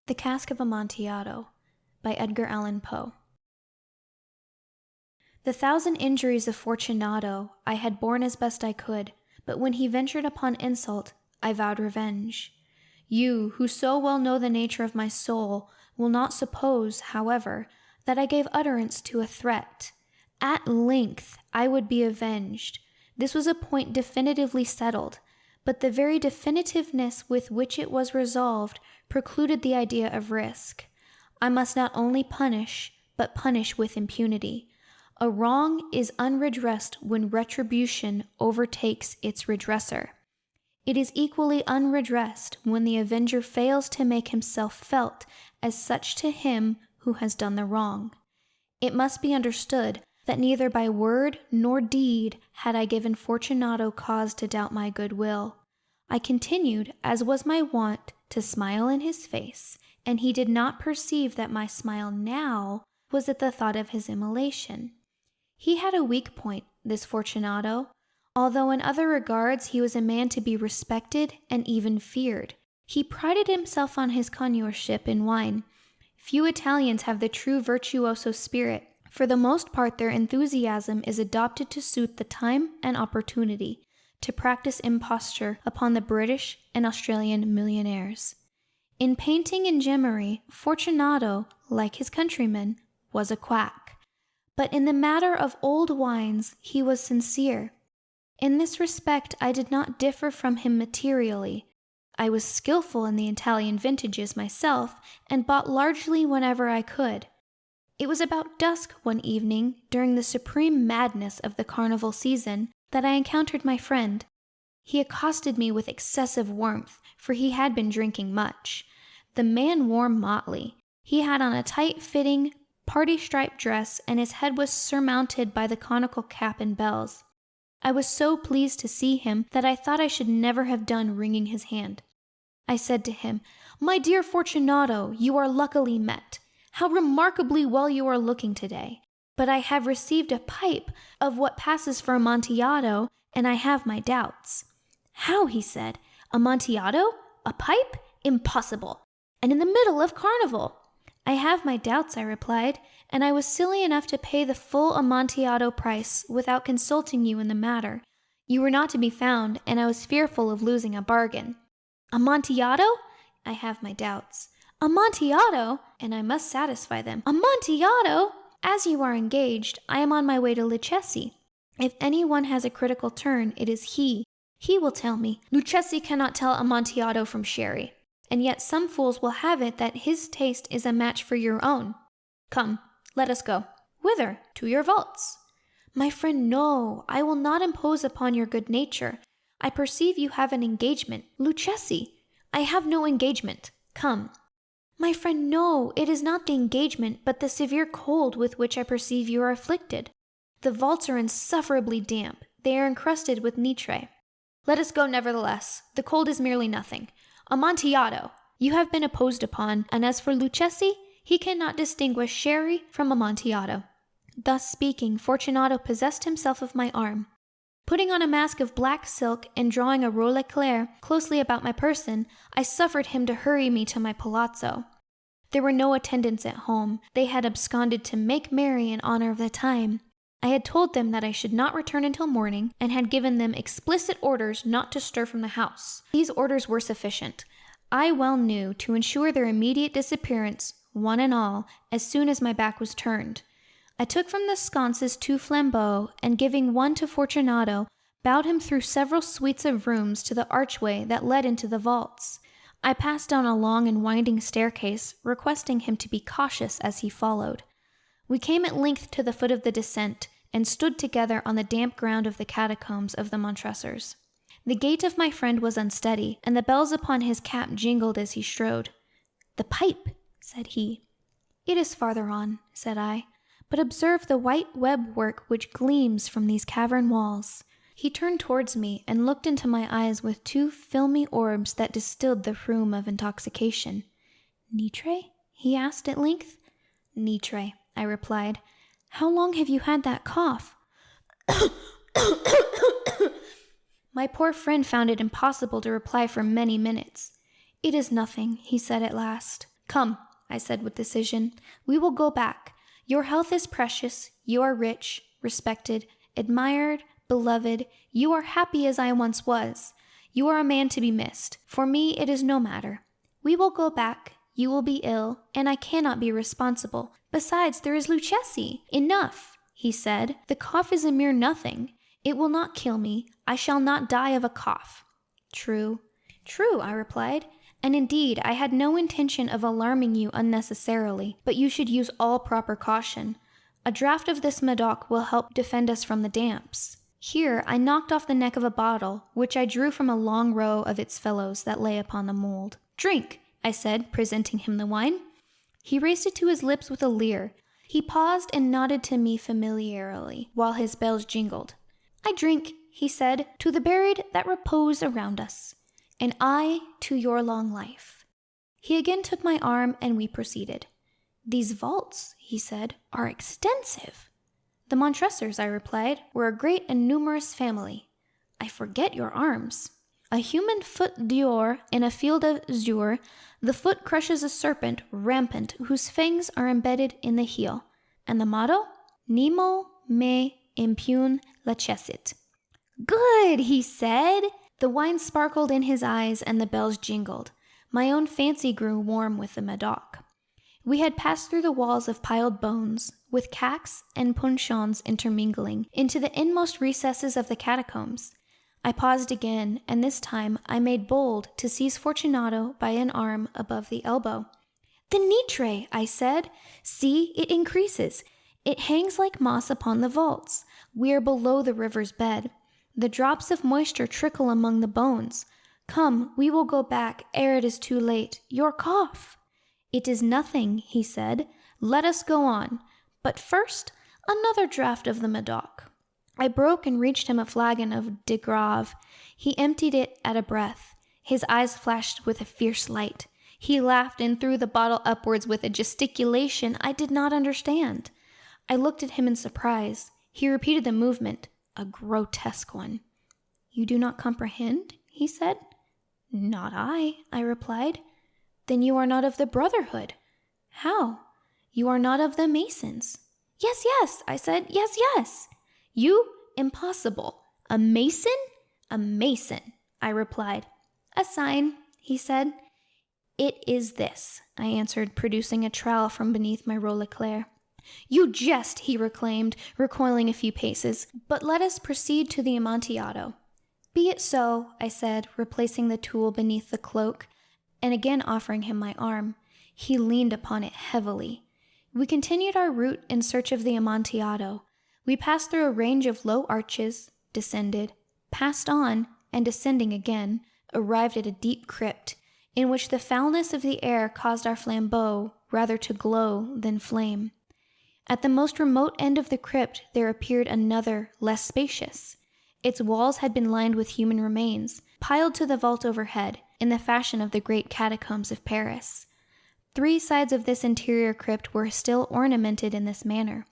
The Cask of Amontillado by Edgar Allan Poe. The 1,000 injuries of Fortunato I had borne as best I could, but when he ventured upon insult, I vowed revenge. You, who so well know the nature of my soul, will not suppose, however, that I gave utterance to a threat. At length I would be avenged. This was a point definitively settled, but the very definitiveness with which it was resolved precluded the idea of risk. I must not only punish, but punish with impunity. A wrong is unredressed when retribution overtakes its redresser. It is equally unredressed when the avenger fails to make himself felt as such to him who has done the wrong. It must be understood that neither by word nor deed had I given Fortunato cause to doubt my goodwill. I continued, as was my wont, to smile in his face, and he did not perceive that my smile now was at the thought of his immolation. He had a weak point, this Fortunato. Although in other regards he was a man to be respected and even feared, he prided himself on his connoisseurship in wine. Few Italians have the true virtuoso spirit. For the most part their enthusiasm is adopted to suit the time and opportunity, to practice imposture upon the British and Australian millionaires. In painting and gemmary, Fortunato, like his countrymen, was a quack. But in the matter of old wines he was sincere. In this respect I did not differ from him materially. I was skillful in the Italian vintages myself, and bought largely whenever I could. It was about dusk one evening, during the supreme madness of the carnival season, that I encountered my friend. He accosted me with excessive warmth, for he had been drinking much. The man wore motley. He had on a tight-fitting, party-striped dress, and his head was surmounted by the conical cap and bells. I was so pleased to see him that I thought I should never have done wringing his hand. I said to him, "My dear Fortunato, you are luckily met. How remarkably well you are looking today. But I have received a pipe of what passes for Amontillado, and I have my doubts." "How?" he said. "Amontillado? A pipe? Impossible! And in the middle of carnival!" "I have my doubts," I replied, "and I was silly enough to pay the full Amontillado price without consulting you in the matter. You were not to be found, and I was fearful of losing a bargain." "Amontillado? I have my doubts." "Amontillado?" And I must satisfy them. "Amontillado? As you are engaged, I am on my way to Lucchesi. If anyone has a critical turn, it is he. He will tell me. Lucchesi cannot tell Amontillado from sherry. And yet some fools will have it that his taste is a match for your own. Come, let us go." "Whither?" "To your vaults." "My friend, no. I will not impose upon your good nature. I perceive you have an engagement. Lucchesi." "I have no engagement. Come." "My friend, no. It is not the engagement, but the severe cold with which I perceive you are afflicted. The vaults are insufferably damp. They are encrusted with nitre." "Let us go nevertheless. The cold is merely nothing. Amontillado! You have been opposed upon, and as for Lucchesi, he cannot distinguish sherry from Amontillado." Thus speaking, Fortunato possessed himself of my arm. Putting on a mask of black silk and drawing a roll éclair closely about my person, I suffered him to hurry me to my palazzo. There were no attendants at home. They had absconded to make merry in honor of the time. I had told them that I should not return until morning, and had given them explicit orders not to stir from the house. These orders were sufficient. I well knew to ensure their immediate disappearance, one and all, as soon as my back was turned. I took from the sconces 2 flambeaux, and giving one to Fortunato, bowed him through several suites of rooms to the archway that led into the vaults. I passed down a long and winding staircase, requesting him to be cautious as he followed. We came at length to the foot of the descent, and stood together on the damp ground of the catacombs of the Montresors. The gait of my friend was unsteady, and the bells upon his cap jingled as he strode. "The pipe," said he. "It is farther on," said I. "But observe the white web work which gleams from these cavern walls." He turned towards me and looked into my eyes with 2 filmy orbs that distilled the rheum of intoxication. "Nitre?" he asked at length. "Nitre," I replied. "How long have you had that cough?" My poor friend found it impossible to reply for many minutes. "It is nothing," he said at last. Come, I said with decision. We will go back. Your health is precious. You are rich, respected, admired, beloved. You are happy as I once was. You are a man to be missed. For me, it is no matter. We will go back. You will be ill, and I cannot be responsible. Besides, there is Lucchesi. Enough, he said. The cough is a mere nothing. It will not kill me. I shall not die of a cough. True. True, I replied. And indeed, I had no intention of alarming you unnecessarily, but you should use all proper caution. A draught of this Medoc will help defend us from the damps. Here I knocked off the neck of a bottle, which I drew from a long row of its fellows that lay upon the mould. Drink, I said, presenting him the wine. He raised it to his lips with a leer. He paused and nodded to me familiarly, while his bells jingled. I drink, he said, to the buried that repose around us, and I to your long life. He again took my arm, and we proceeded. These vaults, he said, are extensive. The Montressors, I replied, were a great and numerous family. I forget your arms. A human foot d'or in a field of azure, the foot crushes a serpent rampant whose fangs are embedded in the heel. And the motto? Nemo me impune lacessit. Good, he said. The wine sparkled in his eyes and the bells jingled. My own fancy grew warm with the Medoc. We had passed through the walls of piled bones, with casks and puncheons intermingling, into the inmost recesses of the catacombs. I paused again, and this time I made bold to seize Fortunato by an arm above the elbow. The nitre, I said. See, it increases. It hangs like moss upon the vaults. We are below the river's bed. The drops of moisture trickle among the bones. Come, we will go back ere it is too late. Your cough. It is nothing, he said. Let us go on. But first, another draught of the Medoc. I broke and reached him a flagon of de Grave. He emptied it at a breath. His eyes flashed with a fierce light. He laughed and threw the bottle upwards with a gesticulation I did not understand. I looked at him in surprise. He repeated the movement, a grotesque one. You do not comprehend? He said. Not I replied. Then you are not of the Brotherhood. How? You are not of the Masons. Yes, I said. Yes. You? Impossible. A Mason? A Mason, I replied. A sign, he said. It is this, I answered, producing a trowel from beneath my rollaclair. You jest, he reclaimed, recoiling a few paces, but let us proceed to the Amontillado. Be it so, I said, replacing the tool beneath the cloak, and again offering him my arm. He leaned upon it heavily. We continued our route in search of the Amontillado. We passed through a range of low arches, descended, passed on, and descending again, arrived at a deep crypt, in which the foulness of the air caused our flambeaux rather to glow than flame. At the most remote end of the crypt there appeared another, less spacious. Its walls had been lined with human remains, piled to the vault overhead, in the fashion of the great catacombs of Paris. 3 sides of this interior crypt were still ornamented in this manner.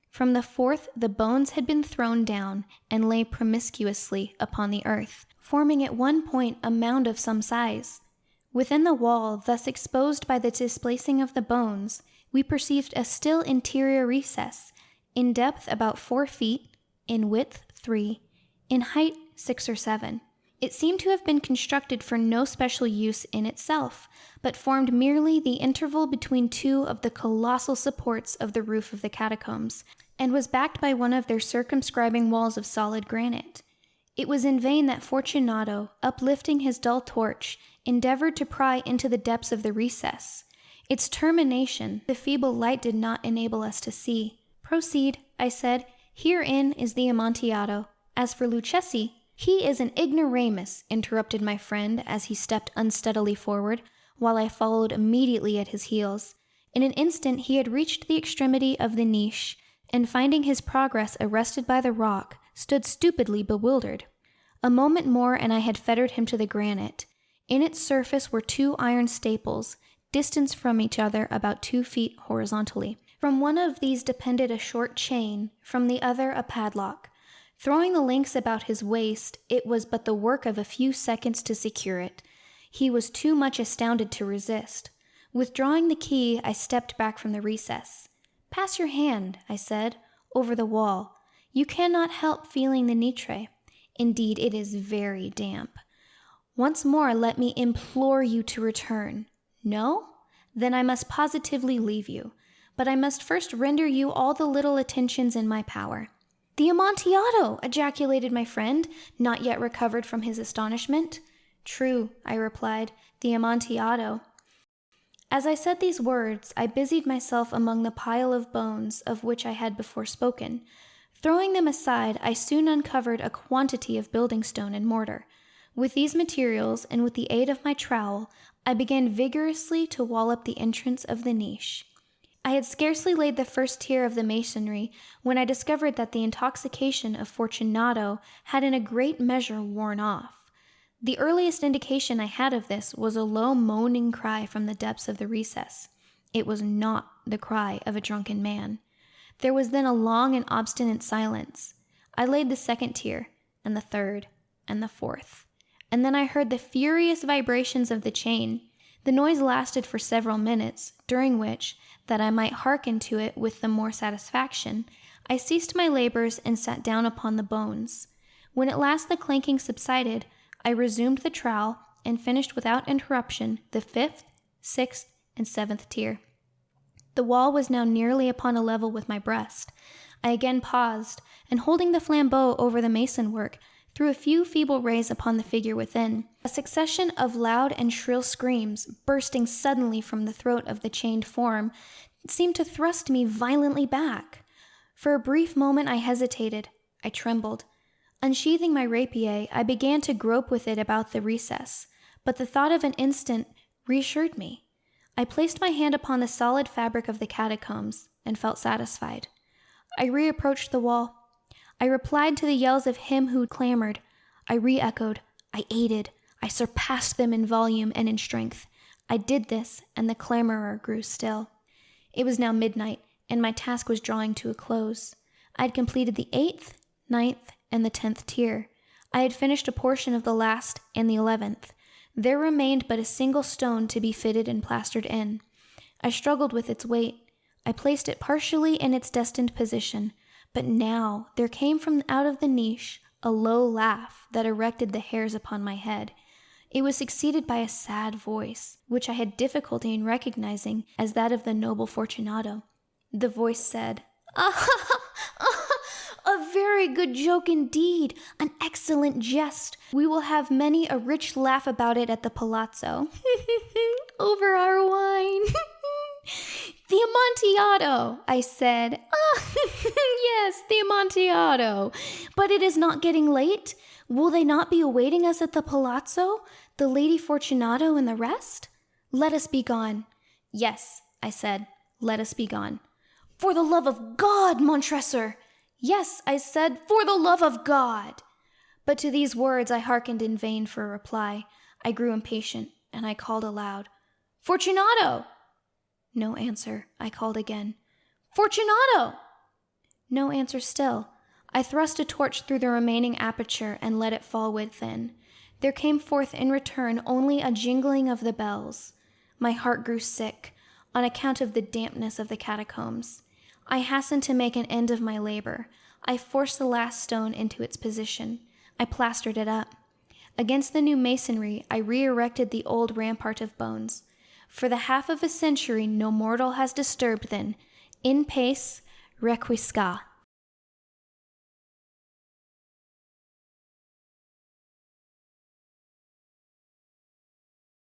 From the 4th the bones had been thrown down and lay promiscuously upon the earth, forming at one point a mound of some size. Within the wall, thus exposed by the displacing of the bones, we perceived a still interior recess, in depth about 4 feet, in width 3, in height 6 or 7. It seemed to have been constructed for no special use in itself, but formed merely the interval between 2 of the colossal supports of the roof of the catacombs, and was backed by one of their circumscribing walls of solid granite. It was in vain that Fortunato, uplifting his dull torch, endeavored to pry into the depths of the recess. Its termination, the feeble light did not enable us to see. Proceed, I said. Herein is the Amontillado. As for Lucchesi, he is an ignoramus, interrupted my friend as he stepped unsteadily forward, while I followed immediately at his heels. In an instant he had reached the extremity of the niche, and finding his progress arrested by the rock, stood stupidly bewildered. A moment more and I had fettered him to the granite. In its surface were 2 iron staples, distanced from each other about 2 feet horizontally. From one of these depended a short chain, from the other a padlock. Throwing the links about his waist, it was but the work of a few seconds to secure it. He was too much astounded to resist. Withdrawing the key, I stepped back from the recess. "Pass your hand," I said, "over the wall. You cannot help feeling the nitre. Indeed, it is very damp. Once more, let me implore you to return. No? Then I must positively leave you. But I must first render you all the little attentions in my power." "The Amontillado!" ejaculated my friend, not yet recovered from his astonishment. "True," I replied, "the Amontillado." As I said these words, I busied myself among the pile of bones of which I had before spoken. Throwing them aside, I soon uncovered a quantity of building stone and mortar. With these materials, and with the aid of my trowel, I began vigorously to wall up the entrance of the niche. I had scarcely laid the first tier of the masonry when I discovered that the intoxication of Fortunato had in a great measure worn off. The earliest indication I had of this was a low moaning cry from the depths of the recess. It was not the cry of a drunken man. There was then a long and obstinate silence. I laid the second tier, and the third, and the fourth. And then I heard the furious vibrations of the chain. The noise lasted for several minutes, during which, that I might hearken to it with the more satisfaction, I ceased my labors and sat down upon the bones. When at last the clanking subsided, I resumed the trowel and finished without interruption the 5th, 6th, and 7th tier. The wall was now nearly upon a level with my breast. I again paused, and holding the flambeau over the mason work, threw a few feeble rays upon the figure within. A succession of loud and shrill screams, bursting suddenly from the throat of the chained form, seemed to thrust me violently back. For a brief moment I hesitated. I trembled. Unsheathing my rapier, I began to grope with it about the recess, but the thought of an instant reassured me. I placed my hand upon the solid fabric of the catacombs, and felt satisfied. I reapproached the wall. I replied to the yells of him who clamored. I re-echoed. I aided. I surpassed them in volume and in strength. I did this, and the clamorer grew still. It was now midnight, and my task was drawing to a close. I had completed the 8th, 9th, and the 10th tier. I had finished a portion of the last and the 11th. There remained but a single stone to be fitted and plastered in. I struggled with its weight. I placed it partially in its destined position, but now there came from out of the niche a low laugh that erected the hairs upon my head. It was succeeded by a sad voice, which I had difficulty in recognizing as that of the noble Fortunato. The voice said, "Ah, a very good joke indeed, an excellent jest. We will have many a rich laugh about it at the palazzo. Over our wine." "The Amontillado," I said. "Ah, yes, the Amontillado. But it is not getting late? Will they not be awaiting us at the palazzo, the Lady Fortunato and the rest? Let us be gone." "Yes," I said, "let us be gone." "For the love of God, Montresor!" "Yes," I said, "for the love of God!" But to these words I hearkened in vain for a reply. I grew impatient, and I called aloud, "Fortunato!" No answer. I called again, "Fortunato!" No answer still. I thrust a torch through the remaining aperture and let it fall within. There came forth in return only a jingling of the bells. My heart grew sick, on account of the dampness of the catacombs. I hastened to make an end of my labor. I forced the last stone into its position. I plastered it up. Against the new masonry, I re-erected the old rampart of bones. For the half of a century no mortal has disturbed them. In pace requiescat.